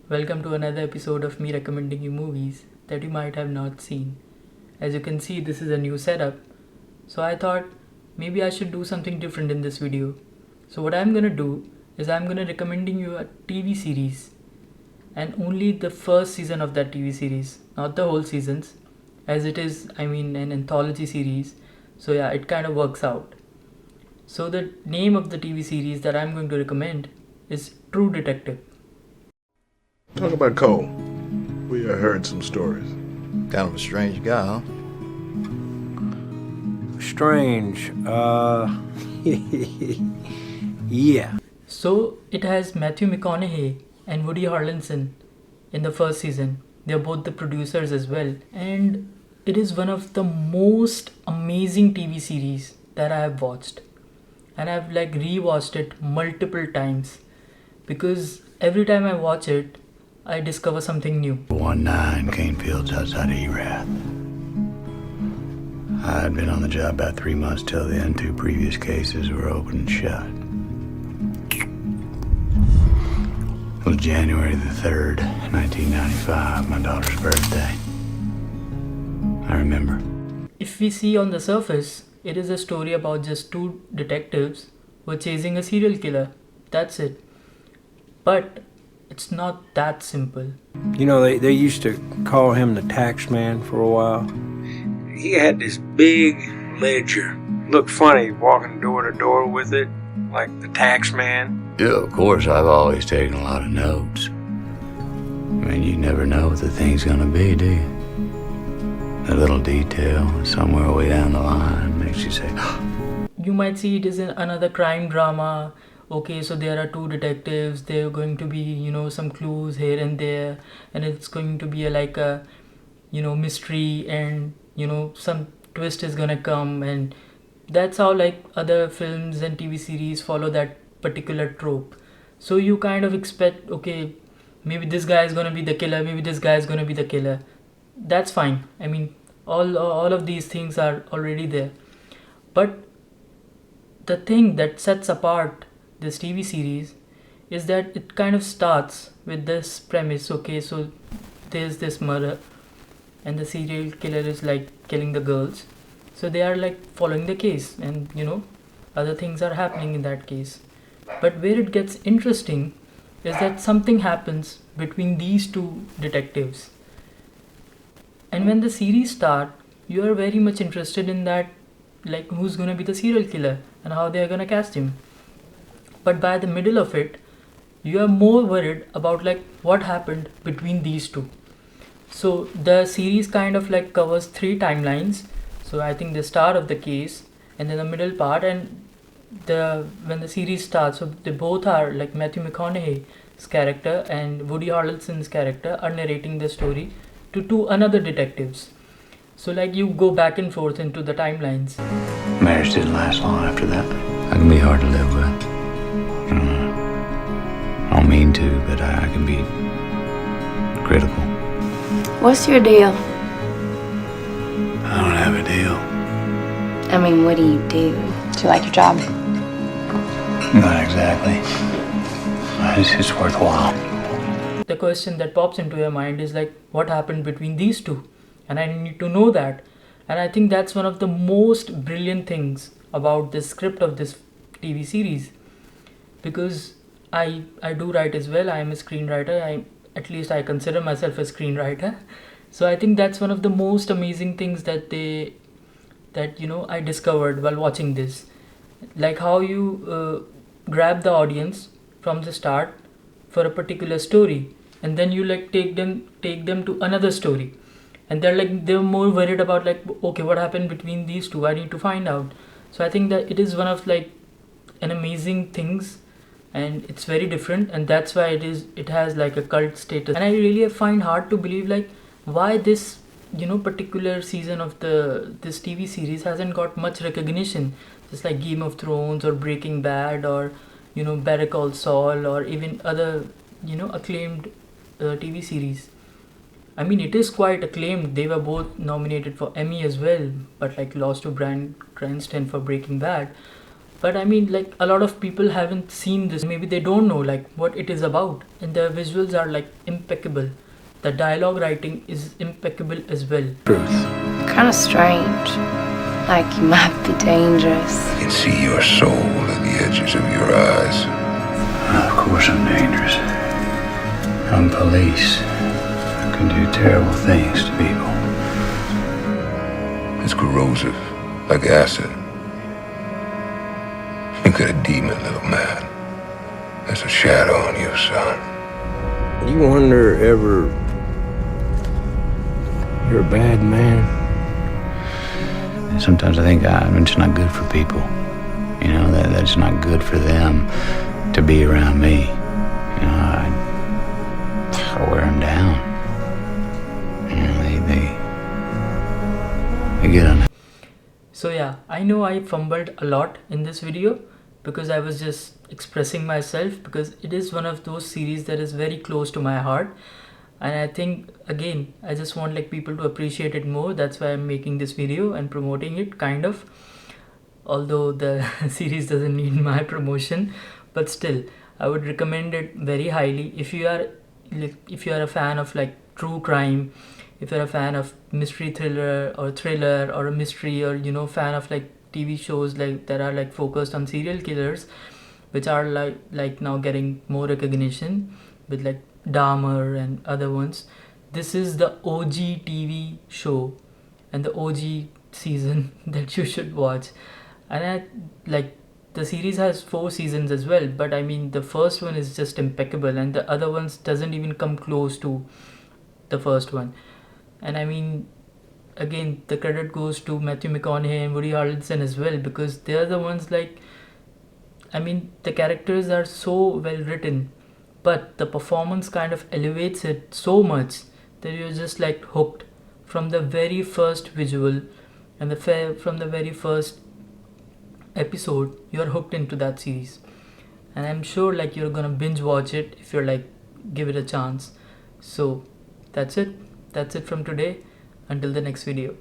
Welcome to another episode of me recommending you movies that you might have not seen. As you can see, this is a new setup, so I thought maybe I should do something different in this video. So what I'm gonna do is I'm gonna recommending you a TV series, and only the first season of that TV series, not the whole seasons, as it is, an anthology series. So yeah, it kind of works out. So the name of the TV series that I'm going to recommend is True Detective. Talk about Cole. We heard some stories. Kind of a strange guy, huh? Strange. Yeah. So it has Matthew McConaughey and Woody Harrelson in the first season. They're both the producers as well. And it is one of the most amazing TV series that I have watched. And I've rewatched it multiple times. Because every time I watch it, I discover something new. 1-9 Cane Fields outside of Erath. I had been on the job about 3 months till then. 2 previous cases were open and shut. It was January the 3rd, 1995, my daughter's birthday. I remember. If we see on the surface, it is a story about just 2 detectives who are chasing a serial killer. That's it. But it's not that simple. You know, they used to call him the tax man for a while. He had this big ledger. Looked funny walking door to door with it, like the tax man. Yeah, of course, I've always taken a lot of notes. You never know what the thing's gonna be, do you? A little detail somewhere way down the line makes you say, You might see it is another crime drama. Okay, so there are 2 detectives, there are going to be, some clues here and there, and it's going to be a mystery, and, some twist is gonna come, and that's how other films and TV series follow that particular trope. So you kind of expect, okay, maybe this guy is gonna be the killer, maybe this guy is gonna be the killer. That's fine. All of these things are already there. But the thing that sets apart this TV series is that it kind of starts with this premise. Okay, so there's this murder and the serial killer is killing the girls, so they are following the case, and other things are happening in that case. But where it gets interesting is that something happens between these 2 detectives, and when the series starts, you are very much interested in that, who's gonna be the serial killer and how they are gonna catch him. But by the middle of it, you are more worried about what happened between these 2. So the series kind of covers 3 timelines. So I think the start of the case, and then the middle part, and when the series starts, so they both are Matthew McConaughey's character and Woody Harrelson's character are narrating the story to 2 another detectives. So you go back and forth into the timelines. marriage didn't last long after that. I can be hard to live with. I don't mean to, but I can be critical. What's your deal? I don't have a deal. What do you do? Do you like your job? Not exactly. It's worthwhile. The question that pops into your mind is what happened between these 2, and I need to know that. And I think that's one of the most brilliant things about the script of this TV series, because I do write as well. I am a screenwriter. At least I consider myself a screenwriter. So I think that's one of the most amazing things that I discovered while watching this. How you grab the audience from the start for a particular story, and then you take them to another story, and they're more worried about okay, what happened between these 2, I need to find out. So I think that it is one of an amazing things, and it's very different, and that's why it has a cult status. And I really find hard to believe why this particular season of this TV series hasn't got much recognition, just like Game of Thrones or Breaking Bad or Better Call Saul or even other acclaimed TV series. It is quite acclaimed. They were both nominated for Emmy as well, but lost to Bryan Cranston for Breaking Bad. But I mean, like, a lot of people haven't seen this. Maybe they don't know like what it is about. And the visuals are like impeccable. The dialogue writing is impeccable as well. Truth. Kind of strange. Like you might be dangerous. I can see your soul at the edges of your eyes. Of course I'm dangerous. I'm police. I can do terrible things to people. It's corrosive, like acid. You got a demon, little man. There's a shadow on you, son. You wonder ever you're a bad man? And sometimes I think I'm just not good for people. You know, that's not good for them to be around me. You know, I wear them down. You know, they get on. So yeah, I know I fumbled a lot in this video because I was just expressing myself, because it is one of those series that is very close to my heart. And I think, again, I just want like people to appreciate it more. That's why I'm making this video and promoting it, kind of. Although the series doesn't need my promotion, but still, I would recommend it very highly. If you are a fan of like true crime, if you're a fan of mystery thriller or a mystery, or you know, fan of like TV shows like that are like focused on serial killers, which are like now getting more recognition with like Dahmer and other ones. This is the OG TV show and the OG season that you should watch. And the series has 4 seasons as well, but I mean the first one is just impeccable, and the other ones doesn't even come close to the first one. And I mean, again, the credit goes to Matthew McConaughey and Woody Harrelson as well, because they're the ones like, I mean, the characters are so well written, but the performance kind of elevates it so much that you're just like hooked from the very first visual and from the very first episode. You're hooked into that series, and I'm sure like you're gonna binge watch it if you're like give it a chance. So that's it from today. Until the next video.